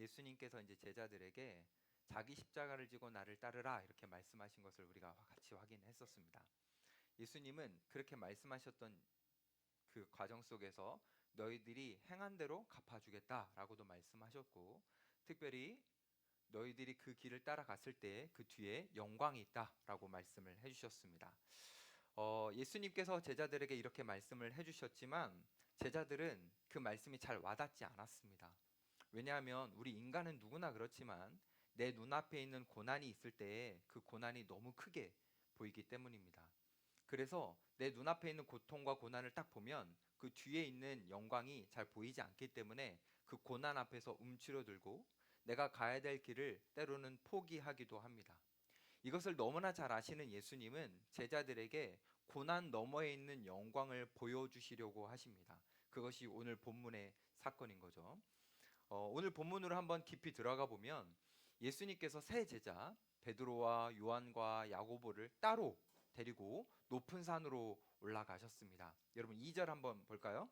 예수님께서 이제 제자들에게 자기 십자가를 지고 나를 따르라 이렇게 말씀하신 것을 우리가 같이 확인했었습니다. 예수님은 그렇게 말씀하셨던 그 과정 속에서 너희들이 행한 대로 갚아주겠다라고도 말씀하셨고, 특별히 너희들이 그 길을 따라갔을 때 그 뒤에 영광이 있다라고 말씀을 해주셨습니다. 예수님께서 제자들에게 이렇게 말씀을 해주셨지만 제자들은 그 말씀이 잘 와닿지 않았습니다. 왜냐하면 우리 인간은 누구나 그렇지만 내 눈앞에 있는 고난이 있을 때 그 고난이 너무 크게 보이기 때문입니다. 그래서 내 눈앞에 있는 고통과 고난을 딱 보면 그 뒤에 있는 영광이 잘 보이지 않기 때문에 그 고난 앞에서 움츠러들고 내가 가야 될 길을 때로는 포기하기도 합니다. 이것을 너무나 잘 아시는 예수님은 제자들에게 고난 너머에 있는 영광을 보여주시려고 하십니다. 그것이 오늘 본문의 사건인 거죠. 오늘 본문으로 한번 깊이 들어가 보면 예수님께서 세 제자 베드로와 요한과 야고보를 따로 데리고 높은 산으로 올라가셨습니다. 여러분 2절 한번 볼까요?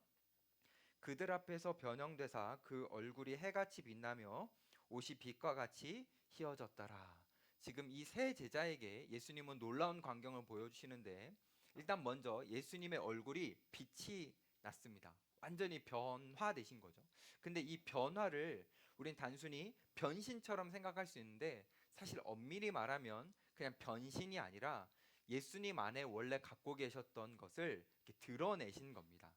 그들 앞에서 변형되사 그 얼굴이 해같이 빛나며 옷이 빛과 같이 희어졌더라. 지금 이 세 제자에게 예수님은 놀라운 광경을 보여주시는데, 일단 먼저 예수님의 얼굴이 빛이 났습니다. 완전히 변화되신 거죠. 근데 이 변화를 우린 단순히 변신처럼 생각할 수 있는데, 사실 엄밀히 말하면 그냥 변신이 아니라 예수님 안에 원래 갖고 계셨던 것을 이렇게 드러내신 겁니다.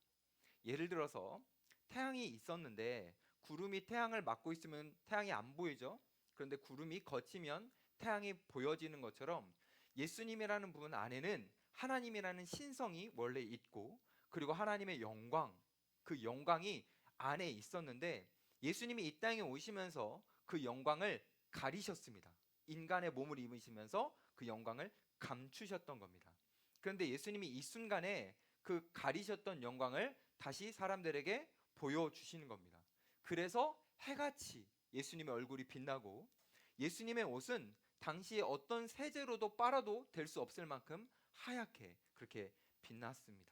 예를 들어서 태양이 있었는데 구름이 태양을 막고 있으면 태양이 안 보이죠. 그런데 구름이 걷히면 태양이 보여지는 것처럼 예수님이라는 분 안에는 하나님이라는 신성이 원래 있고, 그리고 하나님의 영광, 그 영광이 안에 있었는데 예수님이 이 땅에 오시면서 그 영광을 가리셨습니다. 인간의 몸을 입으시면서 그 영광을 감추셨던 겁니다. 그런데 예수님이 이 순간에 그 가리셨던 영광을 다시 사람들에게 보여주시는 겁니다. 그래서 해같이 예수님의 얼굴이 빛나고, 예수님의 옷은 당시에 어떤 세제로도 빨아도 될 수 없을 만큼 하얗게 그렇게 빛났습니다.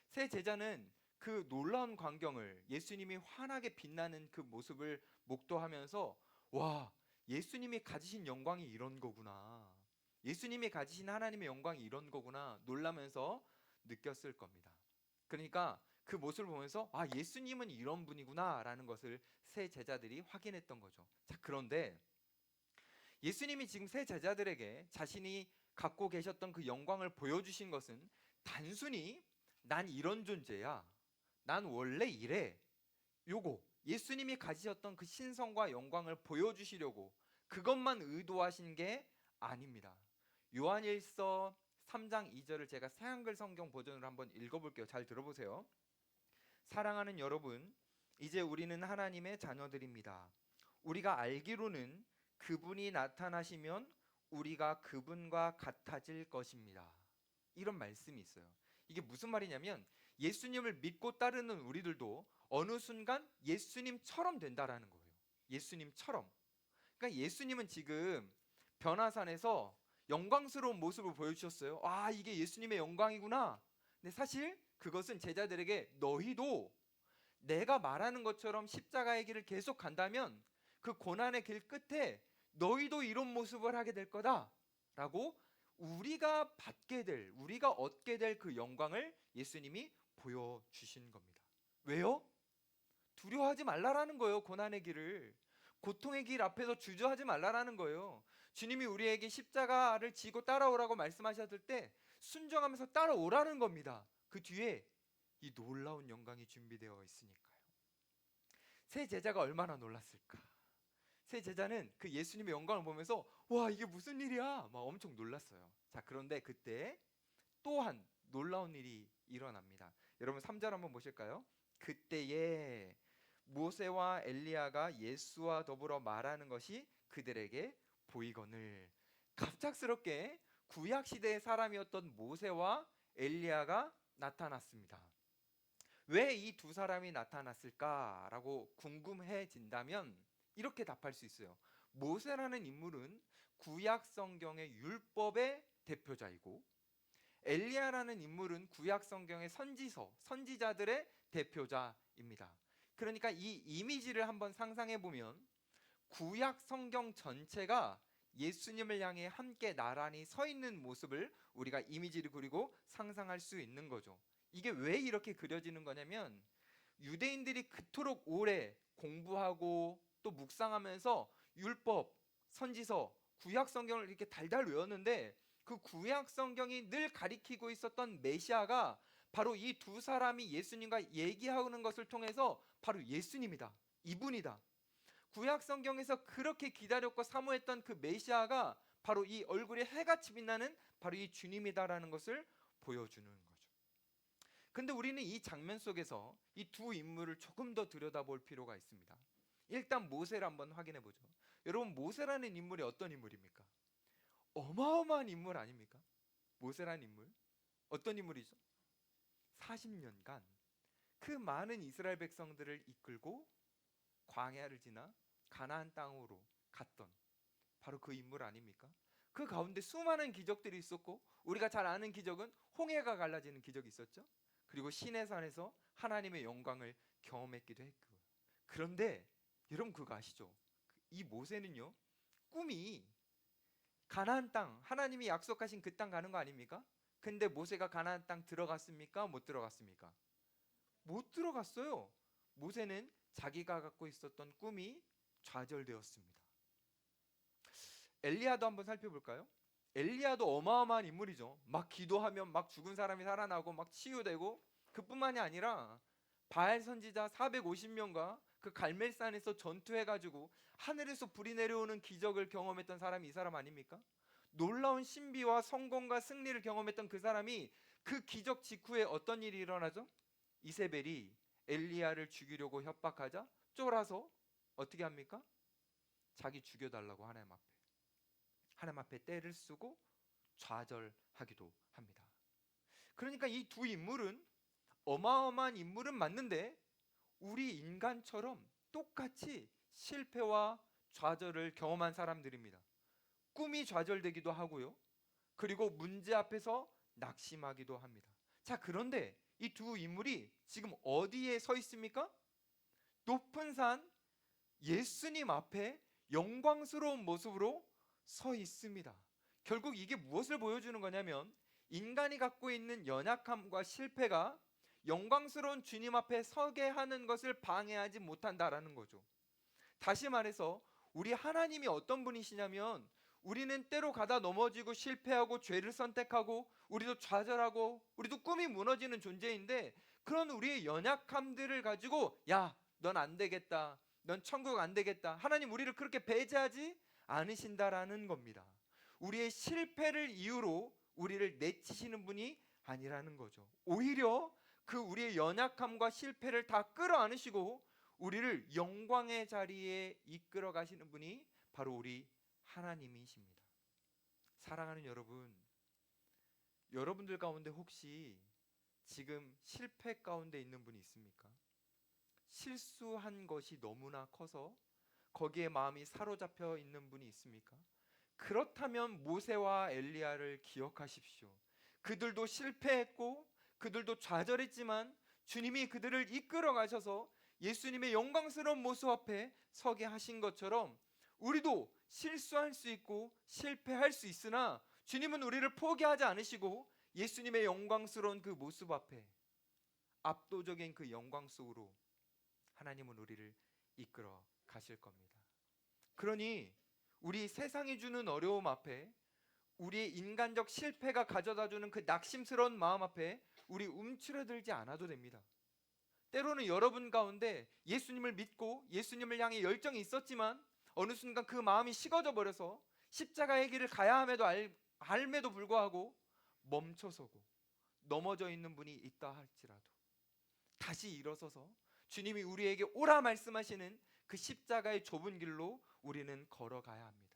세 제자는 그 놀라운 광경을, 예수님이 환하게 빛나는 그 모습을 목도하면서 와, 예수님이 가지신 영광이 이런 거구나, 예수님이 가지신 하나님의 영광이 이런 거구나 놀라면서 느꼈을 겁니다. 그러니까 그 모습을 보면서 아, 예수님은 이런 분이구나 라는 것을 세 제자들이 확인했던 거죠. 자, 그런데 예수님이 지금 세 제자들에게 자신이 갖고 계셨던 그 영광을 보여주신 것은 단순히 난 이런 존재야, 난 원래 이래, 요거 예수님이 가지셨던 그 신성과 영광을 보여주시려고 그것만 의도하신 게 아닙니다. 요한일서 3장 2절을 제가 새한글 성경 버전으로 한번 읽어볼게요. 잘 들어보세요. 사랑하는 여러분, 이제 우리는 하나님의 자녀들입니다. 우리가 알기로는 그분이 나타나시면 우리가 그분과 같아질 것입니다. 이런 말씀이 있어요. 이게 무슨 말이냐면 예수님을 믿고 따르는 우리들도 어느 순간 예수님처럼 된다라는 거예요. 예수님처럼. 그러니까 예수님은 지금 변화산에서 영광스러운 모습을 보여주셨어요. 아, 이게 예수님의 영광이구나. 근데 사실 그것은 제자들에게 너희도 내가 말하는 것처럼 십자가의 길을 계속 간다면 그 고난의 길 끝에 너희도 이런 모습을 하게 될 거다 라고, 우리가 받게 될, 우리가 얻게 될 그 영광을 예수님이 보여주신 겁니다. 왜요? 두려워하지 말라라는 거예요. 고난의 길을, 고통의 길 앞에서 주저하지 말라라는 거예요. 주님이 우리에게 십자가를 지고 따라오라고 말씀하셨을 때 순종하면서 따라오라는 겁니다. 그 뒤에 이 놀라운 영광이 준비되어 있으니까요. 세 제자가 얼마나 놀랐을까. 세 제자는 그 예수님의 영광을 보면서 와, 이게 무슨 일이야 막 엄청 놀랐어요. 자, 그런데 그때 또한 놀라운 일이 일어납니다. 여러분 3절 한번 보실까요? 그때에 모세와 엘리야가 예수와 더불어 말하는 것이 그들에게 보이거늘. 갑작스럽게 구약 시대의 사람이었던 모세와 엘리야가 나타났습니다. 왜 이 두 사람이 나타났을까라고 궁금해진다면 이렇게 답할 수 있어요. 모세라는 인물은 구약 성경의 율법의 대표자이고, 엘리야라는 인물은 구약 성경의 선지서, 선지자들의 대표자입니다. 그러니까 이 이미지를 한번 상상해 보면 구약 성경 전체가 예수님을 향해 함께 나란히 서 있는 모습을 우리가 이미지를 그리고 상상할 수 있는 거죠. 이게 왜 이렇게 그려지는 거냐면 유대인들이 그토록 오래 공부하고 또 묵상하면서 율법, 선지서, 구약 성경을 이렇게 달달 외웠는데 그 구약 성경이 늘 가리키고 있었던 메시아가 바로 이 두 사람이 예수님과 얘기하는 것을 통해서 바로 예수님이다. 이분이다. 구약 성경에서 그렇게 기다렸고 사모했던 그 메시아가 바로 이 얼굴에 해같이 빛나는 바로 이 주님이다라는 것을 보여주는 거죠. 근데 우리는 이 장면 속에서 이 두 인물을 조금 더 들여다볼 필요가 있습니다. 일단 모세를 한번 확인해 보죠. 여러분, 모세라는 인물이 어떤 인물입니까? 어마어마한 인물 아닙니까? 모세라는 인물 어떤 인물이죠? 40년간 그 많은 이스라엘 백성들을 이끌고 광야를 지나 가나안 땅으로 갔던 바로 그 인물 아닙니까? 그 가운데 수많은 기적들이 있었고 우리가 잘 아는 기적은 홍해가 갈라지는 기적이 있었죠. 그리고 시내산에서 하나님의 영광을 경험했기도 했고요. 그런데 여러분 그거 아시죠? 이 모세는요, 꿈이 가나안 땅, 하나님이 약속하신 그 땅 가는 거 아닙니까? 근데 모세가 가나안 땅 들어갔습니까? 못 들어갔습니까? 못 들어갔어요. 모세는 자기가 갖고 있었던 꿈이 좌절되었습니다. 엘리야도 한번 살펴볼까요? 엘리야도 어마어마한 인물이죠. 막 기도하면 막 죽은 사람이 살아나고 막 치유되고, 그뿐만이 아니라 바알 선지자 450명과 그 갈멜산에서 전투해가지고 하늘에서 불이 내려오는 기적을 경험했던 사람이 이 사람 아닙니까? 놀라운 신비와 성공과 승리를 경험했던 그 사람이 그 기적 직후에 어떤 일이 일어나죠? 이세벨이 엘리야를 죽이려고 협박하자 쫄아서 어떻게 합니까? 자기 죽여달라고 하나님 앞에 떼를 쓰고 좌절하기도 합니다. 그러니까 이 두 인물은 어마어마한 인물은 맞는데 우리 인간처럼 똑같이 실패와 좌절을 경험한 사람들입니다. 꿈이 좌절되기도 하고요. 그리고 문제 앞에서 낙심하기도 합니다. 자, 그런데 이 두 인물이 지금 어디에 서 있습니까? 높은 산 예수님 앞에 영광스러운 모습으로 서 있습니다. 결국 이게 무엇을 보여주는 거냐면 인간이 갖고 있는 연약함과 실패가 영광스러운 주님 앞에 서게 하는 것을 방해하지 못한다라는 거죠. 다시 말해서 우리 하나님이 어떤 분이시냐면 우리는 때로 가다 넘어지고 실패하고 죄를 선택하고 우리도 좌절하고 우리도 꿈이 무너지는 존재인데, 그런 우리의 연약함들을 가지고 야, 넌 안 되겠다, 넌 천국 안 되겠다, 하나님 우리를 그렇게 배제하지 않으신다라는 겁니다. 우리의 실패를 이유로 우리를 내치시는 분이 아니라는 거죠. 오히려 그 우리의 연약함과 실패를 다 끌어안으시고 우리를 영광의 자리에 이끌어 가시는 분이 바로 우리 하나님이십니다. 사랑하는 여러분, 여러분들 가운데 혹시 지금 실패 가운데 있는 분이 있습니까? 실수한 것이 너무나 커서 거기에 마음이 사로잡혀 있는 분이 있습니까? 그렇다면 모세와 엘리야를 기억하십시오. 그들도 실패했고 그들도 좌절했지만 주님이 그들을 이끌어 가셔서 예수님의 영광스러운 모습 앞에 서게 하신 것처럼 우리도 실수할 수 있고 실패할 수 있으나 주님은 우리를 포기하지 않으시고 예수님의 영광스러운 그 모습 앞에 압도적인 그 영광 속으로 하나님은 우리를 이끌어 가실 겁니다. 그러니 우리 세상이 주는 어려움 앞에, 우리의 인간적 실패가 가져다주는 그 낙심스러운 마음 앞에 우리 움츠러들지 않아도 됩니다. 때로는 여러분 가운데 예수님을 믿고 예수님을 향해 열정이 있었지만 어느 순간 그 마음이 식어져 버려서 십자가의 길을 가야 함에도 알매도 불구하고 멈춰서고 넘어져 있는 분이 있다 할지라도 다시 일어서서 주님이 우리에게 오라 말씀하시는 그 십자가의 좁은 길로 우리는 걸어가야 합니다.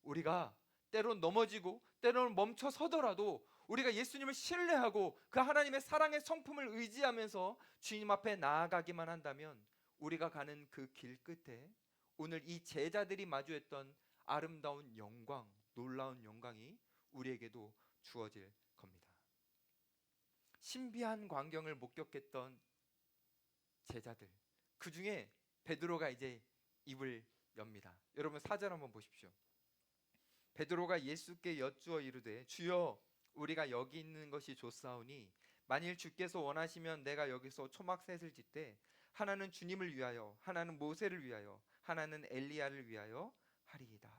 우리가 때론 넘어지고 때로는 멈춰 서더라도 우리가 예수님을 신뢰하고 그 하나님의 사랑의 성품을 의지하면서 주님 앞에 나아가기만 한다면 우리가 가는 그 길 끝에 오늘 이 제자들이 마주했던 아름다운 영광, 놀라운 영광이 우리에게도 주어질 겁니다. 신비한 광경을 목격했던 제자들, 그 중에 베드로가 이제 입을 엽니다. 여러분 4절 한번 보십시오. 베드로가 예수께 여쭈어 이르되 주여 우리가 여기 있는 것이 좋사오니 만일 주께서 원하시면 내가 여기서 초막셋을 짓되 하나는 주님을 위하여 하나는 모세를 위하여 하나는 엘리야를 위하여 하리이다.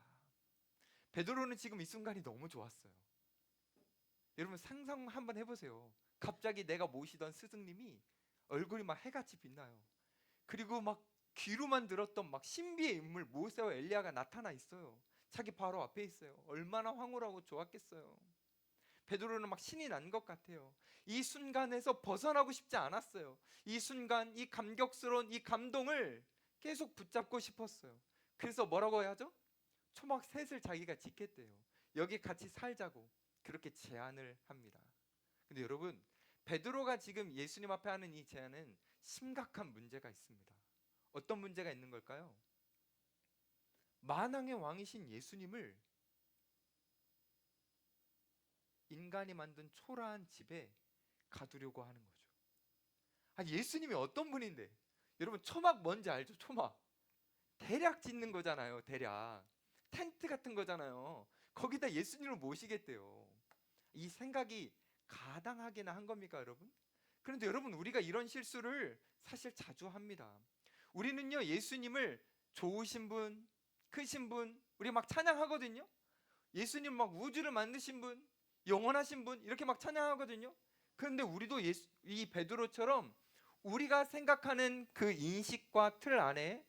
베드로는 지금 이 순간이 너무 좋았어요. 여러분 상상 한번 해보세요. 갑자기 내가 모시던 스승님이 얼굴이 막 해같이 빛나요. 그리고 막 귀로만 들었던 막 신비의 인물 모세와 엘리야가 나타나 있어요. 자기 바로 앞에 있어요. 얼마나 황홀하고 좋았겠어요. 베드로는 막 신이 난 것 같아요. 이 순간에서 벗어나고 싶지 않았어요. 이 순간, 이 감격스러운 이 감동을 계속 붙잡고 싶었어요. 그래서 뭐라고 해야죠? 초막 셋을 자기가 짓겠대요. 여기 같이 살자고 그렇게 제안을 합니다. 근데 여러분, 베드로가 지금 예수님 앞에 하는 이 제안은 심각한 문제가 있습니다. 어떤 문제가 있는 걸까요? 만왕의 왕이신 예수님을 인간이 만든 초라한 집에 가두려고 하는 거죠. 예수님이 어떤 분인데? 여러분 초막 뭔지 알죠? 초막 대략 짓는 거잖아요. 대략 텐트 같은 거잖아요. 거기다 예수님을 모시겠대요. 이 생각이 가당하게나 한 겁니까 여러분? 그런데 여러분 우리가 이런 실수를 사실 자주 합니다. 우리는요 예수님을 좋으신 분, 크신 분, 우리 막 찬양하거든요. 예수님 막 우주를 만드신 분, 영원하신 분 이렇게 막 찬양하거든요. 그런데 우리도 이 베드로처럼 우리가 생각하는 그 인식과 틀 안에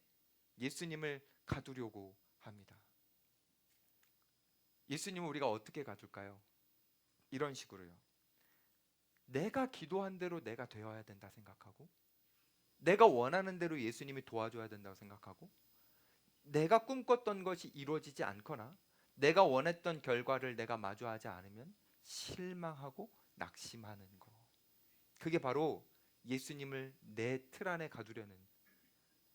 예수님을 가두려고 합니다. 예수님을 우리가 어떻게 가둘까요? 이런 식으로요. 내가 기도한 대로 내가 되어야 된다 생각하고, 내가 원하는 대로 예수님이 도와줘야 된다고 생각하고, 내가 꿈꿨던 것이 이루어지지 않거나 내가 원했던 결과를 내가 마주하지 않으면 실망하고 낙심하는 거. 그게 바로 예수님을 내 틀 안에 가두려는,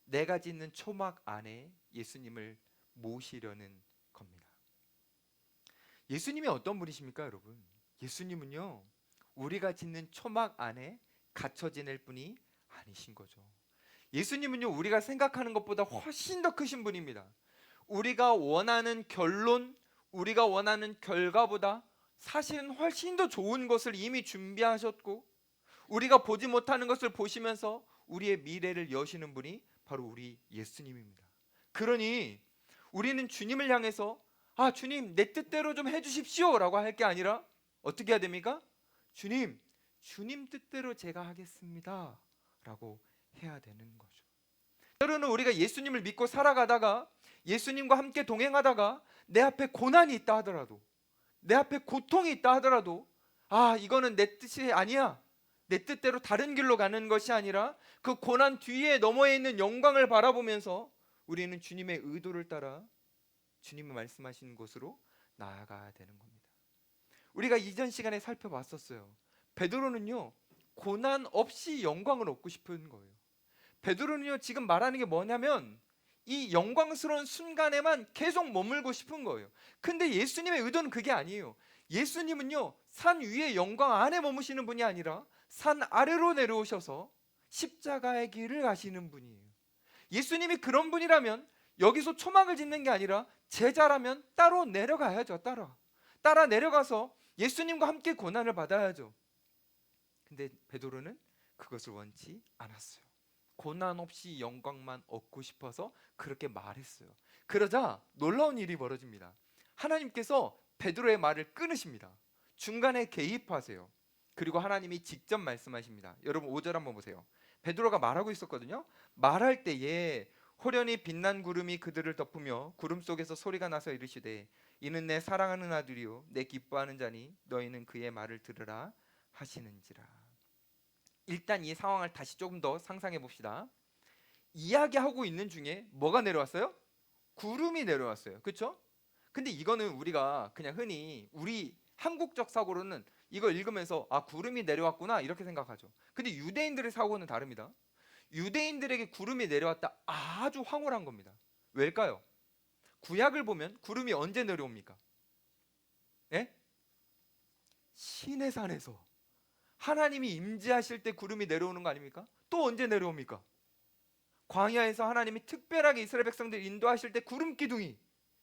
내가 짓는 초막 안에 예수님을 모시려는 겁니다. 예수님이 어떤 분이십니까 여러분? 예수님은요 우리가 짓는 초막 안에 갇혀 지낼 분이 아니신 거죠. 예수님은요 우리가 생각하는 것보다 훨씬 더 크신 분입니다. 우리가 원하는 결론, 우리가 원하는 결과보다 사실은 훨씬 더 좋은 것을 이미 준비하셨고, 우리가 보지 못하는 것을 보시면서 우리의 미래를 여시는 분이 바로 우리 예수님입니다. 그러니 우리는 주님을 향해서 주님 내 뜻대로 좀 해주십시오 라고 할 게 아니라 어떻게 해야 됩니까? 주님 뜻대로 제가 하겠습니다 라고 해야 되는 거죠. 때로는 우리가 예수님을 믿고 살아가다가 예수님과 함께 동행하다가 내 앞에 고난이 있다 하더라도, 내 앞에 고통이 있다 하더라도 이거는 내 뜻이 아니야, 내 뜻대로 다른 길로 가는 것이 아니라 그 고난 뒤에 너머에 있는 영광을 바라보면서 우리는 주님의 의도를 따라 주님이 말씀하시는 곳으로 나아가야 되는 겁니다. 우리가 이전 시간에 살펴봤었어요. 베드로는요 고난 없이 영광을 얻고 싶은 거예요. 베드로는요 지금 말하는 게 뭐냐면 이 영광스러운 순간에만 계속 머물고 싶은 거예요. 근데 예수님의 의도는 그게 아니에요. 예수님은요 산 위에 영광 안에 머무시는 분이 아니라 산 아래로 내려오셔서 십자가의 길을 가시는 분이에요. 예수님이 그런 분이라면 여기서 초막을 짓는 게 아니라 제자라면 따로 내려가야죠. 따라 내려가서 예수님과 함께 고난을 받아야죠. 근데 베드로는 그것을 원치 않았어요. 고난 없이 영광만 얻고 싶어서 그렇게 말했어요. 그러자 놀라운 일이 벌어집니다. 하나님께서 베드로의 말을 끊으십니다. 중간에 개입하세요. 그리고 하나님이 직접 말씀하십니다. 여러분 5절 한번 보세요. 베드로가 말하고 있었거든요. 말할 때에 호련히 빛난 구름이 그들을 덮으며 구름 속에서 소리가 나서 이르시되 이는 내 사랑하는 아들이요 내 기뻐하는 자니 너희는 그의 말을 들으라 하시는지라. 일단 이 상황을 다시 조금 더 상상해 봅시다. 이야기하고 있는 중에 뭐가 내려왔어요? 구름이 내려왔어요. 그렇죠? 근데 이거는 우리가 그냥 흔히 우리 한국적 사고로는 이걸 읽으면서 구름이 내려왔구나 이렇게 생각하죠. 근데 유대인들의 사고는 다릅니다. 유대인들에게 구름이 내려왔다 아주 황홀한 겁니다. 왜일까요? 구약을 보면 구름이 언제 내려옵니까? 예? 시내산에서 하나님이 임재하실 때 구름이 내려오는 거 아닙니까? 또 언제 내려옵니까? 광야에서 하나님이 특별하게 이스라엘 백성들 인도하실 때 구름 기둥이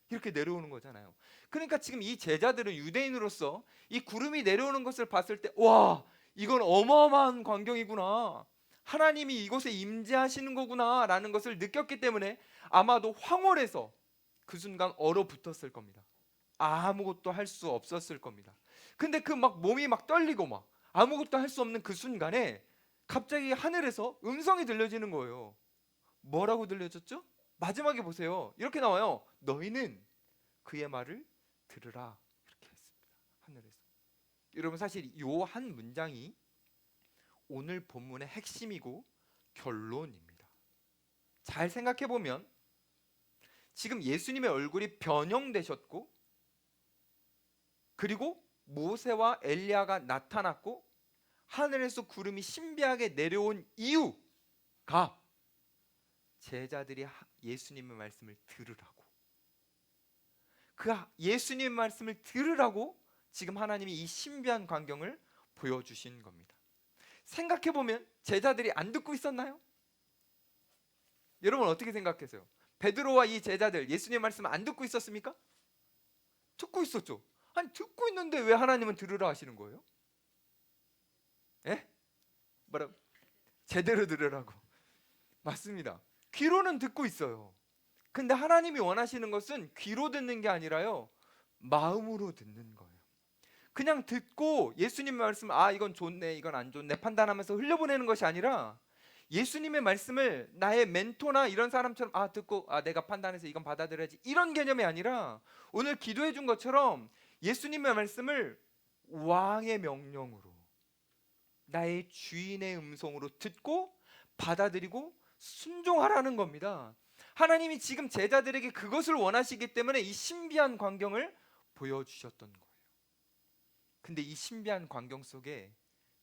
이렇게 내려오는 거잖아요. 그러니까 지금 이 제자들은 유대인으로서 이 구름이 내려오는 것을 봤을 때, 와, 이건 어마어마한 광경이구나, 하나님이 이곳에 임재하시는 거구나 라는 것을 느꼈기 때문에 아마도 황홀해서 그 순간 얼어붙었을 겁니다. 아무것도 할 수 없었을 겁니다. 근데 그 막 몸이 막 떨리고 막 아무것도 할 수 없는 그 순간에 갑자기 하늘에서 음성이 들려지는 거예요. 뭐라고 들려졌죠? 마지막에 보세요. 이렇게 나와요. 너희는 그의 말을 들으라. 이렇게 했습니다. 하늘에서. 여러분, 사실 이 한 문장이 오늘 본문의 핵심이고 결론입니다. 잘 생각해 보면 지금 예수님의 얼굴이 변형되셨고, 그리고 모세와 엘리야가 나타났고, 하늘에서 구름이 신비하게 내려온 이유가 제자들이 예수님의 말씀을 들으라고, 그 예수님의 말씀을 들으라고 지금 하나님이 이 신비한 광경을 보여주신 겁니다. 생각해보면 제자들이 안 듣고 있었나요? 여러분 어떻게 생각하세요? 베드로와 이 제자들 예수님의 말씀 안 듣고 있었습니까? 듣고 있었죠. 아니, 듣고 있는데 왜 하나님은 들으라 하시는 거예요? 예? 뭐라고? 제대로 들으라고. 맞습니다. 귀로는 듣고 있어요. 근데 하나님이 원하시는 것은 귀로 듣는 게 아니라요, 마음으로 듣는 거예요. 그냥 듣고 예수님의 말씀, 아 이건 좋네 이건 안 좋네 판단하면서 흘려보내는 것이 아니라, 예수님의 말씀을 나의 멘토나 이런 사람처럼 듣고 내가 판단해서 이건 받아들여야지 이런 개념이 아니라, 오늘 기도해 준 것처럼 예수님의 말씀을 왕의 명령으로, 나의 주인의 음성으로 듣고 받아들이고 순종하라는 겁니다. 하나님이 지금 제자들에게 그것을 원하시기 때문에 이 신비한 광경을 보여주셨던 거예요. 근데 이 신비한 광경 속에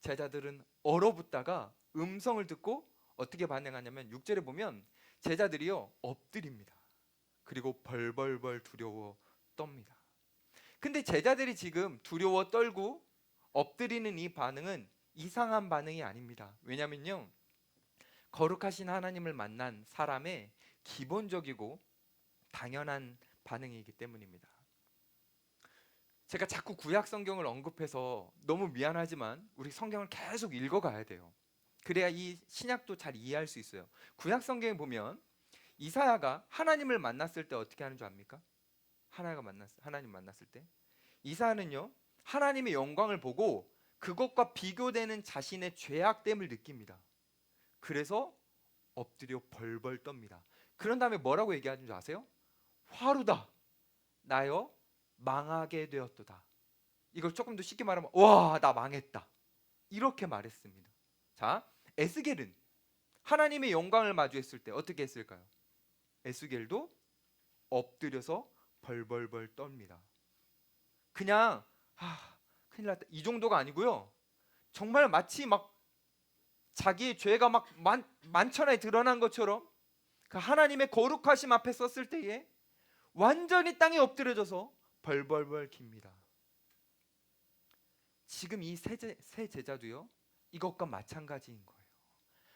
제자들은 얼어붙다가 음성을 듣고 어떻게 반응하냐면, 6절에 보면 제자들이요 엎드립니다. 그리고 벌벌벌 두려워 떱니다. 근데 제자들이 지금 두려워 떨고 엎드리는 이 반응은 이상한 반응이 아닙니다. 왜냐면요, 거룩하신 하나님을 만난 사람의 기본적이고 당연한 반응이기 때문입니다. 제가 자꾸 구약 성경을 언급해서 너무 미안하지만 우리 성경을 계속 읽어가야 돼요. 그래야 이 신약도 잘 이해할 수 있어요. 구약 성경에 보면 이사야가 하나님을 만났을 때 어떻게 하는 줄 압니까? 하나님 만났을 때 이사야는요, 하나님의 영광을 보고 그것과 비교되는 자신의 죄악됨을 느낍니다. 그래서 엎드려 벌벌 떱니다. 그런 다음에 뭐라고 얘기하는 줄 아세요? 화루다 나여 망하게 되었도다. 이걸 조금 더 쉽게 말하면 와, 나 망했다, 이렇게 말했습니다. 자, 에스겔은 하나님의 영광을 마주했을 때 어떻게 했을까요? 에스겔도 엎드려서 벌벌벌 떱니다. 그냥 큰일 났다 이 정도가 아니고요, 정말 마치 막 자기의 죄가 막 만천하에 드러난 것처럼 그 하나님의 거룩하심 앞에 섰을 때에 완전히 땅에 엎드려져서 벌벌벌 깁니다. 지금 이 세 제자도요 이것과 마찬가지인 거예요.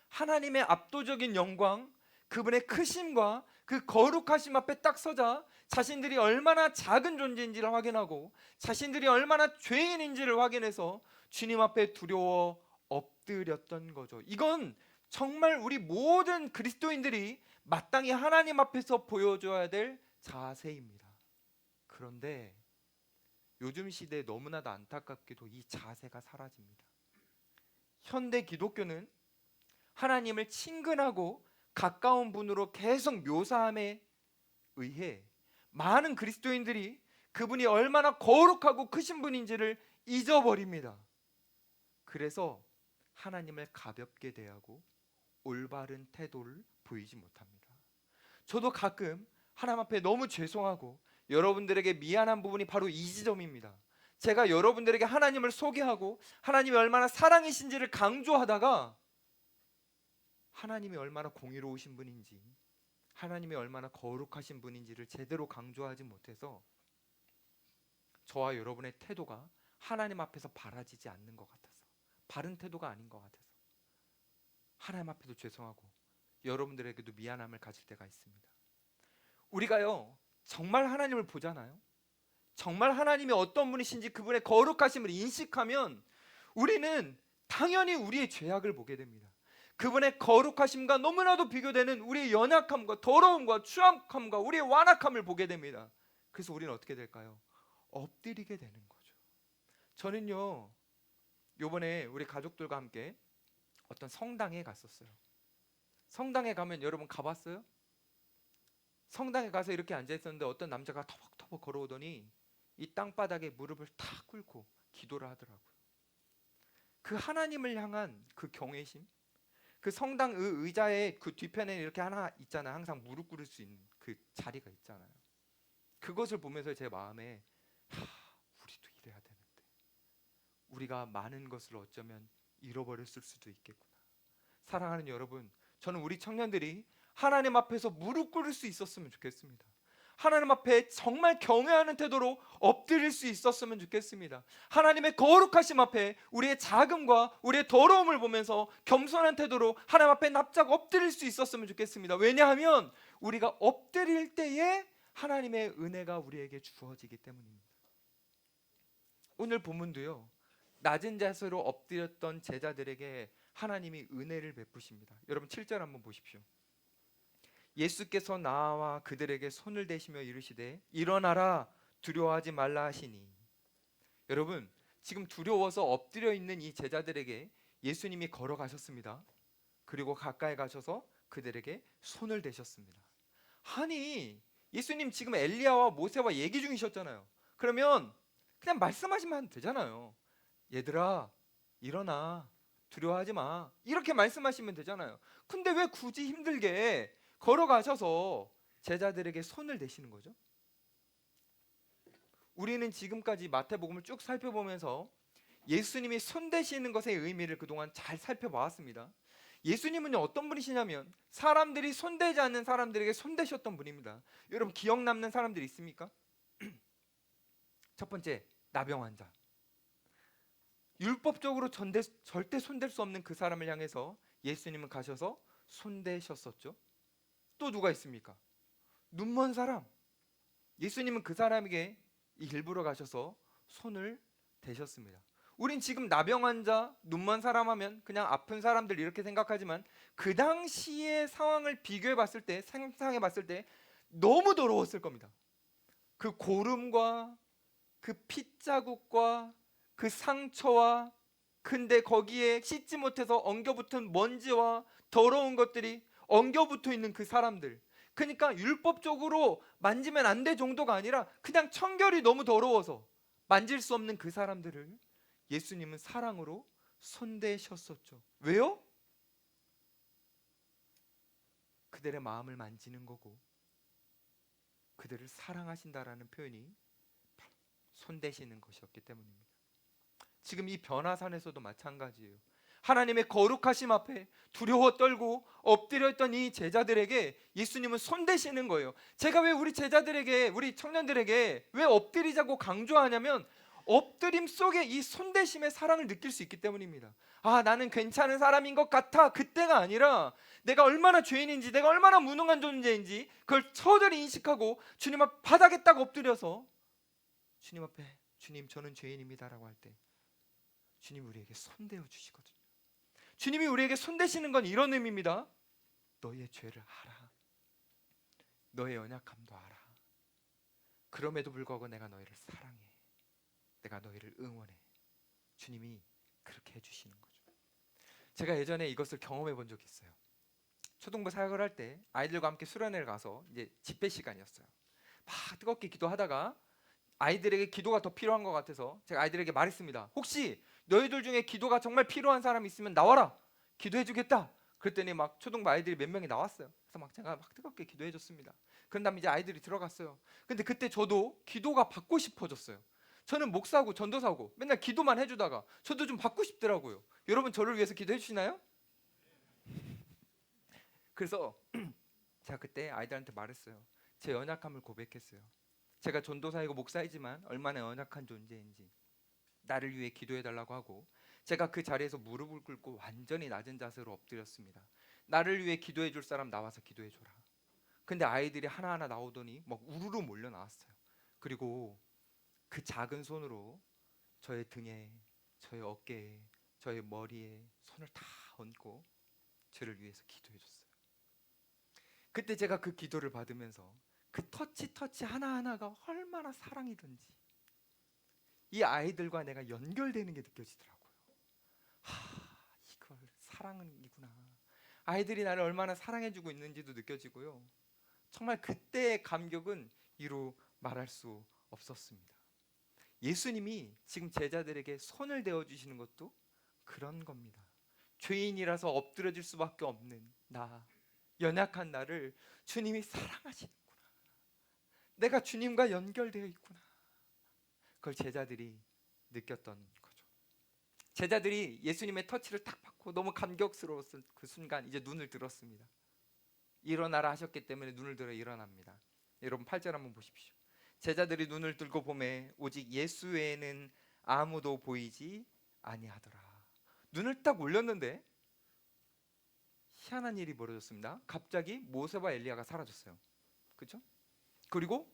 하나님의 압도적인 영광, 그분의 크심과 그 거룩하심 앞에 딱 서자 자신들이 얼마나 작은 존재인지를 확인하고 자신들이 얼마나 죄인인지를 확인해서 주님 앞에 두려워 엎드렸던 거죠. 이건 정말 우리 모든 그리스도인들이 마땅히 하나님 앞에서 보여줘야 될 자세입니다. 그런데 요즘 시대에 너무나도 안타깝게도 이 자세가 사라집니다. 현대 기독교는 하나님을 친근하고 가까운 분으로 계속 묘사함에 의해 많은 그리스도인들이 그분이 얼마나 거룩하고 크신 분인지를 잊어버립니다. 그래서 하나님을 가볍게 대하고 올바른 태도를 보이지 못합니다. 저도 가끔 하나님 앞에 너무 죄송하고 여러분들에게 미안한 부분이 바로 이 지점입니다. 제가 여러분들에게 하나님을 소개하고 하나님이 얼마나 사랑이신지를 강조하다가 하나님이 얼마나 공의로우신 분인지, 하나님이 얼마나 거룩하신 분인지를 제대로 강조하지 못해서 저와 여러분의 태도가 하나님 앞에서 바라지지 않는 것 같아서, 바른 태도가 아닌 것 같아서 하나님 앞에도 죄송하고 여러분들에게도 미안함을 가질 때가 있습니다. 우리가요 정말 하나님을 보잖아요. 정말 하나님이 어떤 분이신지 그분의 거룩하심을 인식하면 우리는 당연히 우리의 죄악을 보게 됩니다. 그분의 거룩하심과 너무나도 비교되는 우리의 연약함과 더러움과 추악함과 우리의 완악함을 보게 됩니다. 그래서 우리는 어떻게 될까요? 엎드리게 되는 거죠. 저는요 요번에 우리 가족들과 함께 어떤 성당에 갔었어요. 성당에 가면 여러분 가봤어요? 성당에 가서 이렇게 앉아 있었는데 어떤 남자가 터벅터벅 걸어오더니 이 땅바닥에 무릎을 탁 꿇고 기도를 하더라고요. 그 하나님을 향한 그 경외심, 그 성당 의자의 그 뒤편에 이렇게 하나 있잖아요. 항상 무릎 꿇을 수 있는 그 자리가 있잖아요. 그것을 보면서 제 마음에 우리도 이래야 되는데 우리가 많은 것을 어쩌면 잃어버렸을 수도 있겠구나. 사랑하는 여러분, 저는 우리 청년들이 하나님 앞에서 무릎 꿇을 수 있었으면 좋겠습니다. 하나님 앞에 정말 경외하는 태도로 엎드릴 수 있었으면 좋겠습니다. 하나님의 거룩하심 앞에 우리의 작음과 우리의 더러움을 보면서 겸손한 태도로 하나님 앞에 납작 엎드릴 수 있었으면 좋겠습니다. 왜냐하면 우리가 엎드릴 때에 하나님의 은혜가 우리에게 주어지기 때문입니다. 오늘 본문도요 낮은 자세로 엎드렸던 제자들에게 하나님이 은혜를 베푸십니다. 여러분 7절 한번 보십시오. 예수께서 나와 그들에게 손을 대시며 이르시되 일어나라 두려워하지 말라 하시니. 여러분 지금 두려워서 엎드려 있는 이 제자들에게 예수님이 걸어가셨습니다. 그리고 가까이 가셔서 그들에게 손을 대셨습니다. 아니 예수님 지금 엘리야와 모세와 얘기 중이셨잖아요. 그러면 그냥 말씀하시면 되잖아요. 얘들아 일어나 두려워하지 마 이렇게 말씀하시면 되잖아요. 근데 왜 굳이 힘들게 걸어가셔서 제자들에게 손을 대시는 거죠? 우리는 지금까지 마태복음을 쭉 살펴보면서 예수님이 손 대시는 것의 의미를 그동안 잘 살펴보았습니다. 예수님은 어떤 분이시냐면 사람들이 손대지 않는 사람들에게 손대셨던 분입니다. 여러분 기억 남는 사람들이 있습니까? 첫 번째 나병 환자. 율법적으로 절대 손댈 수 없는 그 사람을 향해서 예수님은 가셔서 손대셨었죠. 또 누가 있습니까? 눈먼 사람. 예수님은 그 사람에게 일부러 가셔서 손을 대셨습니다. 우린 지금 나병 환자, 눈먼 사람 하면 그냥 아픈 사람들 이렇게 생각하지만 그 당시의 상황을 비교해 봤을 때, 상상해 봤을 때 너무 더러웠을 겁니다. 그 고름과 그 핏자국과 그 상처와 근데 거기에 씻지 못해서 엉겨붙은 먼지와 더러운 것들이 엉겨붙어 있는 그 사람들. 그러니까 율법적으로 만지면 안 될 정도가 아니라 그냥 청결이 너무 더러워서 만질 수 없는 그 사람들을 예수님은 사랑으로 손대셨었죠. 왜요? 그들의 마음을 만지는 거고 그들을 사랑하신다라는 표현이 손대시는 것이었기 때문입니다. 지금 이 변화산에서도 마찬가지예요. 하나님의 거룩하심 앞에 두려워 떨고 엎드려 있던 이 제자들에게 예수님은 손대시는 거예요. 제가 왜 우리 제자들에게, 우리 청년들에게 왜 엎드리자고 강조하냐면 엎드림 속에 이 손대심의 사랑을 느낄 수 있기 때문입니다. 아, 나는 괜찮은 사람인 것 같아. 그때가 아니라 내가 얼마나 죄인인지, 내가 얼마나 무능한 존재인지 그걸 처절히 인식하고 주님 앞 바닥에 딱 엎드려서 주님 앞에 주님 저는 죄인입니다라고 할 때 주님이 우리에게 손대어 주시거든요. 주님이 우리에게 손대시는 건 이런 의미입니다. 너의 죄를 알아. 너의 연약함도 알아. 그럼에도 불구하고 내가 너희를 사랑해. 내가 너희를 응원해. 주님이 그렇게 해주시는 거죠. 제가 예전에 이것을 경험해 본 적이 있어요. 초등부 사역을 할 때 아이들과 함께 수련회를 가서 이제 집회 시간이었어요. 막 뜨겁게 기도하다가 아이들에게 기도가 더 필요한 것 같아서 제가 아이들에게 말했습니다. 혹시 너희들 중에 기도가 정말 필요한 사람이 있으면 나와라. 기도해주겠다. 그랬더니 막 초등부 아이들이 몇 명이 나왔어요. 그래서 막 제가 막 뜨겁게 기도해줬습니다. 그런 다음에 이제 아이들이 들어갔어요. 근데 그때 저도 기도가 받고 싶어졌어요. 저는 목사고 전도사고 맨날 기도만 해주다가 저도 좀 받고 싶더라고요. 여러분 저를 위해서 기도해 주시나요? 그래서 제가 그때 아이들한테 말했어요. 제 연약함을 고백했어요. 제가 전도사이고 목사이지만 얼마나 연약한 존재인지 나를 위해 기도해달라고 하고 제가 그 자리에서 무릎을 꿇고 완전히 낮은 자세로 엎드렸습니다. 나를 위해 기도해 줄 사람 나와서 기도해 줘라. 근데 아이들이 하나하나 나오더니 막 우르르 몰려 나왔어요. 그리고 그 작은 손으로 저의 등에, 저의 어깨에, 저의 머리에 손을 다 얹고 저를 위해서 기도해 줬어요. 그때 제가 그 기도를 받으면서 그 터치 하나하나가 얼마나 사랑이든지 이 아이들과 내가 연결되는 게 느껴지더라고요. 이걸 사랑이구나. 아이들이 나를 얼마나 사랑해주고 있는지도 느껴지고요. 정말 그때의 감격은 이루 말할 수 없었습니다. 예수님이 지금 제자들에게 손을 대어주시는 것도 그런 겁니다. 죄인이라서 엎드려질 수밖에 없는 나, 연약한 나를 주님이 사랑하시는구나. 내가 주님과 연결되어 있구나. 그걸 제자들이 느꼈던 거죠. 제자들이 예수님의 터치를 딱 받고 너무 감격스러웠던 그 순간 이제 눈을 들었습니다. 일어나라 하셨기 때문에 눈을 들어 일어납니다. 여러분 8절 한번 보십시오. 제자들이 눈을 들고 보매 오직 예수 외에는 아무도 보이지 아니하더라. 눈을 딱 올렸는데 희한한 일이 벌어졌습니다. 갑자기 모세와 엘리야가 사라졌어요. 그렇죠? 그리고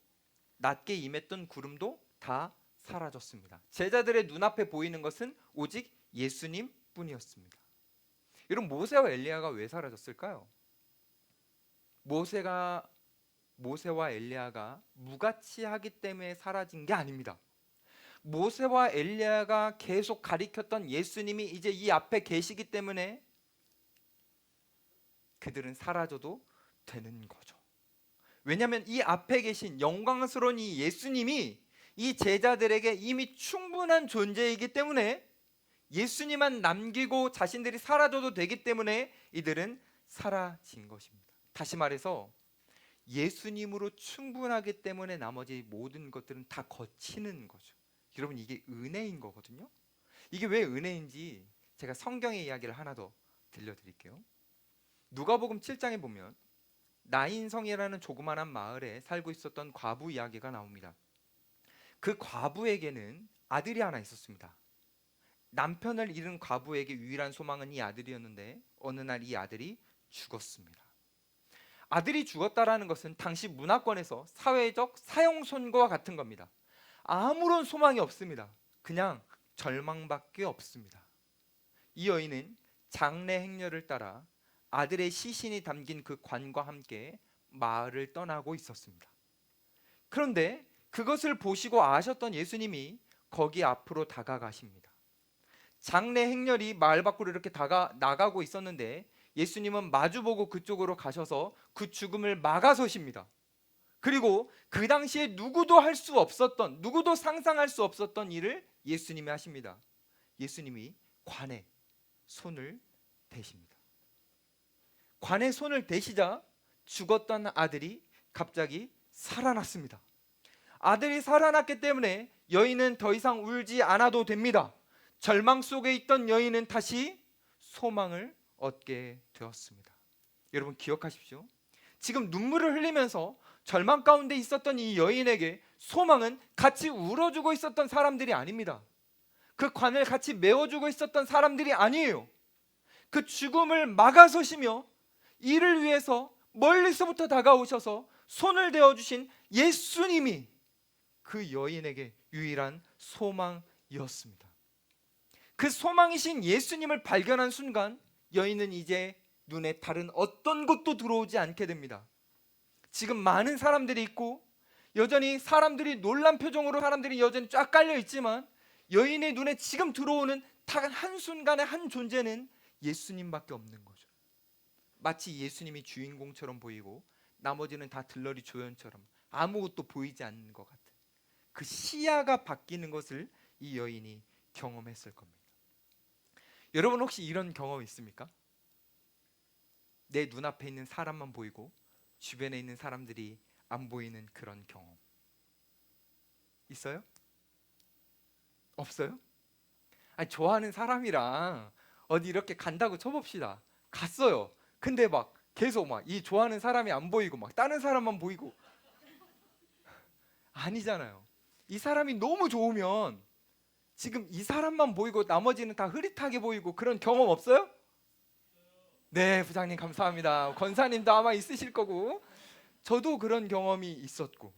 낮게 임했던 구름도 다 사라졌습니다. 제자들의 눈앞에 보이는 것은 오직 예수님 뿐이었습니다. 여러분 모세와 엘리야가 왜 사라졌을까요? 모세와 엘리야가 무가치하기 때문에 사라진 게 아닙니다. 모세와 엘리야가 계속 가리켰던 예수님이 이제 이 앞에 계시기 때문에 그들은 사라져도 되는 거죠. 왜냐하면 이 앞에 계신 영광스러운 이 예수님이 이 제자들에게 이미 충분한 존재이기 때문에 예수님만 남기고 자신들이 사라져도 되기 때문에 이들은 사라진 것입니다. 다시 말해서 예수님으로 충분하기 때문에 나머지 모든 것들은 다 거치는 거죠. 여러분 이게 은혜인 거거든요. 이게 왜 은혜인지 제가 성경의 이야기를 하나 더 들려드릴게요. 누가복음 7장에 보면 나인성이라는 조그만한 마을에 살고 있었던 과부 이야기가 나옵니다. 그 과부에게는 아들이 하나 있었습니다. 남편을 잃은 과부에게 유일한 소망은 이 아들이었는데 어느 날 이 아들이 죽었습니다. 아들이 죽었다라는 것은 당시 문화권에서 사회적 사형선고와 같은 겁니다. 아무런 소망이 없습니다. 그냥 절망밖에 없습니다. 이 여인은 장례 행렬을 따라 아들의 시신이 담긴 그 관과 함께 마을을 떠나고 있었습니다. 그런데 그것을 보시고 아셨던 예수님이 거기 앞으로 다가가십니다. 장례 행렬이 마을 밖으로 이렇게 나가고 있었는데 예수님은 마주보고 그쪽으로 가셔서 그 죽음을 막아서십니다. 그리고 그 당시에 누구도 할 수 없었던, 누구도 상상할 수 없었던 일을 예수님이 하십니다. 예수님이 관에 손을 대십니다. 관에 손을 대시자 죽었던 아들이 갑자기 살아났습니다. 아들이 살아났기 때문에 여인은 더 이상 울지 않아도 됩니다. 절망 속에 있던 여인은 다시 소망을 얻게 되었습니다. 여러분 기억하십시오. 지금 눈물을 흘리면서 절망 가운데 있었던 이 여인에게 소망은 같이 울어주고 있었던 사람들이 아닙니다. 그 관을 같이 메워주고 있었던 사람들이 아니에요. 그 죽음을 막아서시며 이를 위해서 멀리서부터 다가오셔서 손을 대어주신 예수님이 그 여인에게 유일한 소망이었습니다. 그 소망이신 예수님을 발견한 순간 여인은 이제 눈에 다른 어떤 것도 들어오지 않게 됩니다. 지금 많은 사람들이 있고 여전히 사람들이 놀란 표정으로 사람들이 여전히 쫙 깔려 있지만 여인의 눈에 지금 들어오는 단 한순간의 한 존재는 예수님밖에 없는 거죠. 마치 예수님이 주인공처럼 보이고 나머지는 다 들러리 조연처럼 아무것도 보이지 않는 것 같은 그 시야가 바뀌는 것을 이 여인이 경험했을 겁니다. 여러분 혹시 이런 경험 있습니까? 내 눈앞에 있는 사람만 보이고 주변에 있는 사람들이 안 보이는 그런 경험 있어요? 없어요? 아니, 좋아하는 사람이랑 어디 이렇게 간다고 쳐봅시다. 갔어요. 근데 막 계속 막 이 좋아하는 사람이 안 보이고 막 다른 사람만 보이고 아니잖아요. 이 사람이 너무 좋으면 지금 이 사람만 보이고 나머지는 다 흐릿하게 보이고 그런 경험 없어요? 네, 부장님 감사합니다. 권사님도 아마 있으실 거고 저도 그런 경험이 있었고,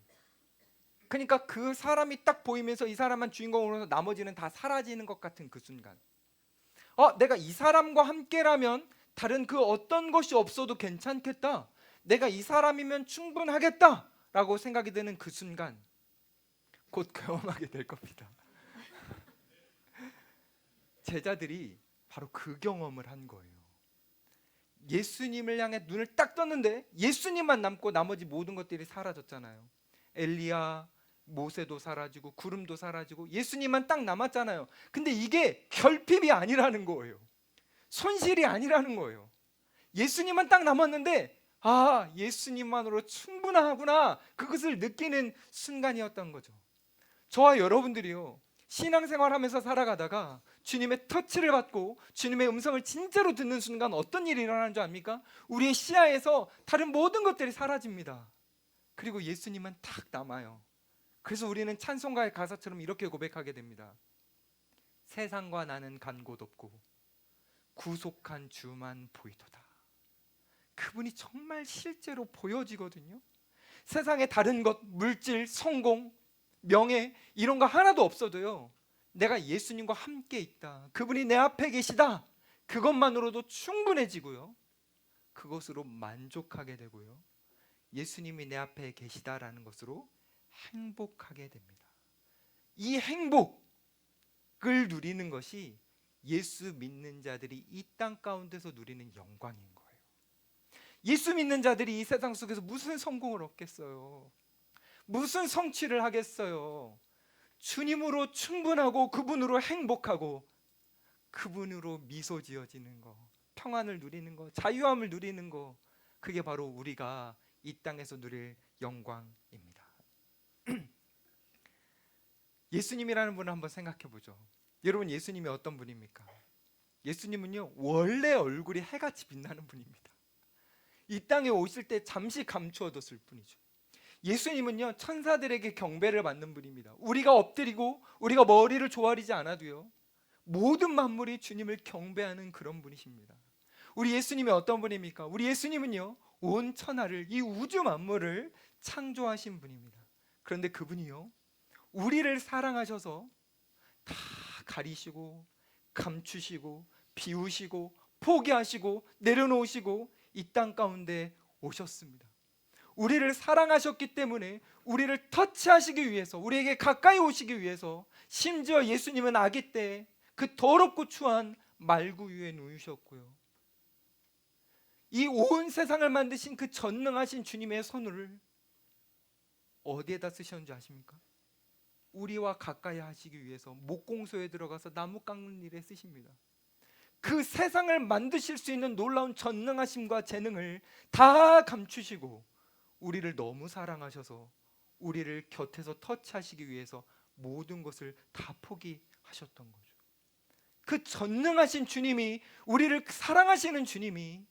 그러니까 그 사람이 딱 보이면서 이 사람만 주인공으로 나머지는 다 사라지는 것 같은 그 순간, 내가 이 사람과 함께라면 다른 그 어떤 것이 없어도 괜찮겠다, 내가 이 사람이면 충분하겠다 라고 생각이 드는 그 순간 곧 경험하게 될 겁니다. 제자들이 바로 그 경험을 한 거예요. 예수님을 향해 눈을 딱 떴는데 예수님만 남고 나머지 모든 것들이 사라졌잖아요. 엘리야, 모세도 사라지고 구름도 사라지고 예수님만 딱 남았잖아요. 근데 이게 결핍이 아니라는 거예요. 손실이 아니라는 거예요. 예수님만 딱 남았는데 예수님만으로 충분하구나, 그것을 느끼는 순간이었던 거죠. 저와 여러분들이요, 신앙생활하면서 살아가다가 주님의 터치를 받고 주님의 음성을 진짜로 듣는 순간 어떤 일이 일어나는 줄 압니까? 우리의 시야에서 다른 모든 것들이 사라집니다. 그리고 예수님만 딱 남아요. 그래서 우리는 찬송가의 가사처럼 이렇게 고백하게 됩니다. 세상과 나는 간 곳 없고 구속한 주만 보이도다. 그분이 정말 실제로 보여지거든요. 세상에 다른 것, 물질, 성공, 명예 이런 거 하나도 없어도요, 내가 예수님과 함께 있다, 그분이 내 앞에 계시다, 그것만으로도 충분해지고요, 그것으로 만족하게 되고요, 예수님이 내 앞에 계시다라는 것으로 행복하게 됩니다. 이 행복을 누리는 것이 예수 믿는 자들이 이 땅 가운데서 누리는 영광인 거예요. 예수 믿는 자들이 이 세상 속에서 무슨 성공을 얻겠어요? 무슨 성취를 하겠어요? 주님으로 충분하고 그분으로 행복하고 그분으로 미소 지어지는 거, 평안을 누리는 거, 자유함을 누리는 거, 그게 바로 우리가 이 땅에서 누릴 영광입니다. 예수님이라는 분을 한번 생각해 보죠. 여러분, 예수님이 어떤 분입니까? 예수님은요, 원래 얼굴이 해같이 빛나는 분입니다. 이 땅에 오실 때 잠시 감추어뒀을 뿐이죠. 예수님은요, 천사들에게 경배를 받는 분입니다. 우리가 엎드리고 우리가 머리를 조아리지 않아도요, 모든 만물이 주님을 경배하는 그런 분이십니다. 우리 예수님이 어떤 분입니까? 우리 예수님은요, 온 천하를, 이 우주 만물을 창조하신 분입니다. 그런데 그분이요, 우리를 사랑하셔서 다 가리시고 감추시고 비우시고 포기하시고 내려놓으시고 이 땅 가운데 오셨습니다. 우리를 사랑하셨기 때문에 우리를 터치하시기 위해서, 우리에게 가까이 오시기 위해서, 심지어 예수님은 아기 때 그 더럽고 추한 말구 위에 누우셨고요, 이 온 세상을 만드신 그 전능하신 주님의 손을 어디에다 쓰셨는지 아십니까? 우리와 가까이 하시기 위해서 목공소에 들어가서 나무 깎는 일에 쓰십니다. 그 세상을 만드실 수 있는 놀라운 전능하심과 재능을 다 감추시고 우리를 너무 사랑하셔서 우리를 곁에서 터치하시기 위해서 모든 것을 다 포기하셨던 거죠. 그 전능하신 주님이, 우리를 사랑하시는 주님이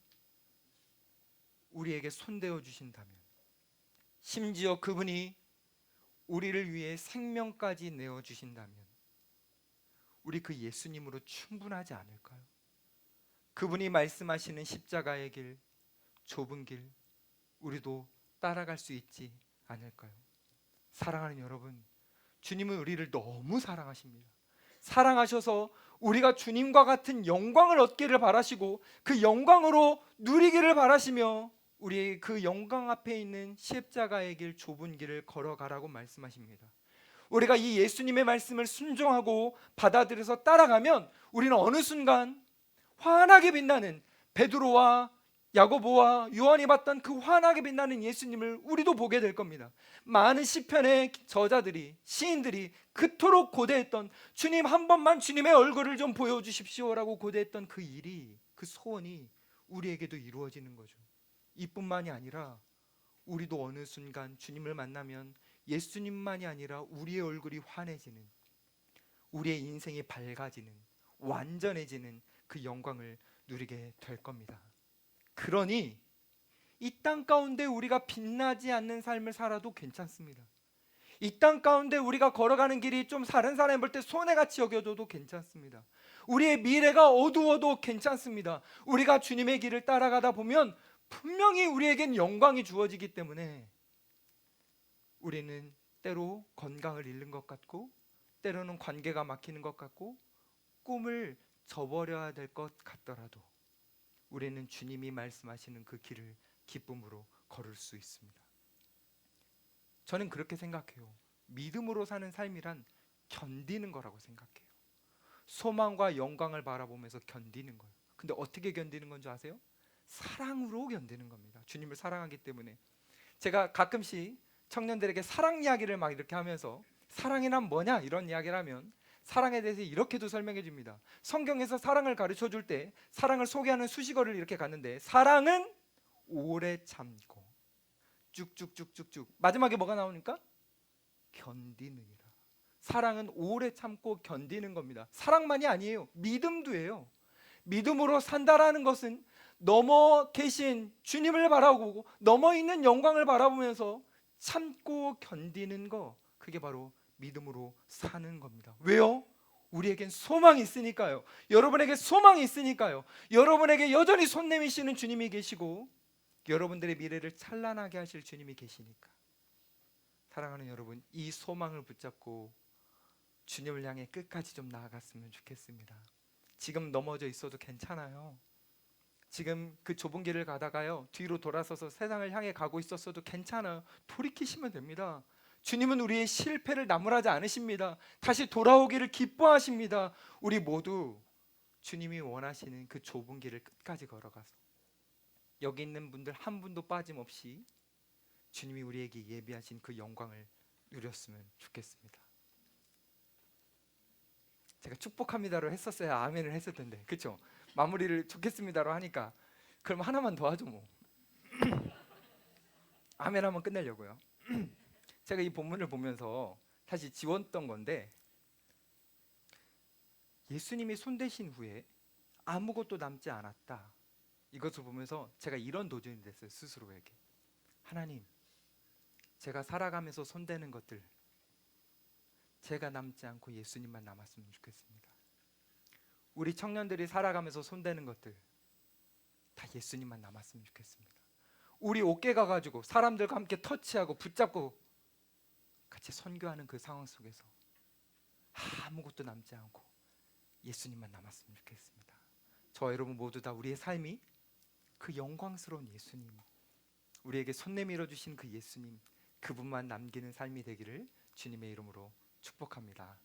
우리에게 손대어 주신다면, 심지어 그분이 우리를 위해 생명까지 내어 주신다면 우리 그 예수님으로 충분하지 않을까요? 그분이 말씀하시는 십자가의 길, 좁은 길, 우리도 따라갈 수 있지 않을까요? 사랑하는 여러분, 주님은 우리를 너무 사랑하십니다. 사랑하셔서 우리가 주님과 같은 영광을 얻기를 바라시고 그 영광으로 누리기를 바라시며 우리의 그 영광 앞에 있는 십자가의 길, 좁은 길을 걸어가라고 말씀하십니다. 우리가 이 예수님의 말씀을 순종하고 받아들여서 따라가면 우리는 어느 순간 환하게 빛나는 베드로와 야고보와 요한이 봤던 그 환하게 빛나는 예수님을 우리도 보게 될 겁니다. 많은 시편의 저자들이, 시인들이 그토록 고대했던, 주님 한 번만 주님의 얼굴을 좀 보여주십시오라고 고대했던 그 일이, 그 소원이 우리에게도 이루어지는 거죠. 이뿐만이 아니라 우리도 어느 순간 주님을 만나면 예수님만이 아니라 우리의 얼굴이 환해지는, 우리의 인생이 밝아지는, 완전해지는 그 영광을 누리게 될 겁니다. 그러니 이 땅 가운데 우리가 빛나지 않는 삶을 살아도 괜찮습니다. 이 땅 가운데 우리가 걸어가는 길이 좀 다른 사람이 볼 때 손해같이 여겨져도 괜찮습니다. 우리의 미래가 어두워도 괜찮습니다. 우리가 주님의 길을 따라가다 보면 분명히 우리에겐 영광이 주어지기 때문에 우리는 때로 건강을 잃는 것 같고 때로는 관계가 막히는 것 같고 꿈을 저버려야 될 것 같더라도 우리는 주님이 말씀하시는 그 길을 기쁨으로 걸을 수 있습니다. 저는 그렇게 생각해요. 믿음으로 사는 삶이란 견디는 거라고 생각해요. 소망과 영광을 바라보면서 견디는 거예요. 근데 어떻게 견디는 건지 아세요? 사랑으로 견디는 겁니다. 주님을 사랑하기 때문에. 제가 가끔씩 청년들에게 사랑 이야기를 막 이렇게 하면서 사랑이란 뭐냐 이런 이야기를 하면 사랑에 대해서 이렇게도 설명해 줍니다. 성경에서 사랑을 가르쳐 줄 때 사랑을 소개하는 수식어를 이렇게 갔는데 사랑은 오래 참고 쭉쭉쭉쭉쭉 마지막에 뭐가 나오니까 견디느니라. 사랑은 오래 참고 견디는 겁니다. 사랑만이 아니에요. 믿음도예요. 믿음으로 산다라는 것은 넘어 계신 주님을 바라보고 넘어 있는 영광을 바라보면서 참고 견디는 거, 그게 바로 믿음으로 사는 겁니다. 왜요? 우리에겐 소망이 있으니까요. 여러분에게 소망이 있으니까요. 여러분에게 여전히 손 내미시는 주님이 계시고 여러분들의 미래를 찬란하게 하실 주님이 계시니까. 사랑하는 여러분, 이 소망을 붙잡고 주님을 향해 끝까지 좀 나아갔으면 좋겠습니다. 지금 넘어져 있어도 괜찮아요. 지금 그 좁은 길을 가다가요 뒤로 돌아서서 세상을 향해 가고 있었어도 괜찮아요. 돌이키시면 됩니다. 주님은 우리의 실패를 나무라지 않으십니다. 다시 돌아오기를 기뻐하십니다. 우리 모두 주님이 원하시는 그 좁은 길을 끝까지 걸어가서 여기 있는 분들 한 분도 빠짐없이 주님이 우리에게 예비하신 그 영광을 누렸으면 좋겠습니다. 제가 축복합니다로 했었어야 아멘을 했을 텐데, 그렇죠? 마무리를 좋겠습니다로 하니까 그럼 하나만 더 하죠 뭐. 아멘 하면 끝내려고요. 제가 이 본문을 보면서 사실 지웠던 건데 예수님이 손대신 후에 아무것도 남지 않았다, 이것을 보면서 제가 이런 도전이 됐어요. 스스로에게. 하나님, 제가 살아가면서 손대는 것들 제가 남지 않고 예수님만 남았으면 좋겠습니다. 우리 청년들이 살아가면서 손대는 것들 다 예수님만 남았으면 좋겠습니다. 우리 어깨 가가지고 사람들과 함께 터치하고 붙잡고 같이 선교하는 그 상황 속에서 아무것도 남지 않고 예수님만 남았으면 좋겠습니다. 저 여러분 모두 다 우리의 삶이 그 영광스러운 예수님, 우리에게 손 내밀어 주신 그 예수님, 그분만 남기는 삶이 되기를 주님의 이름으로 축복합니다.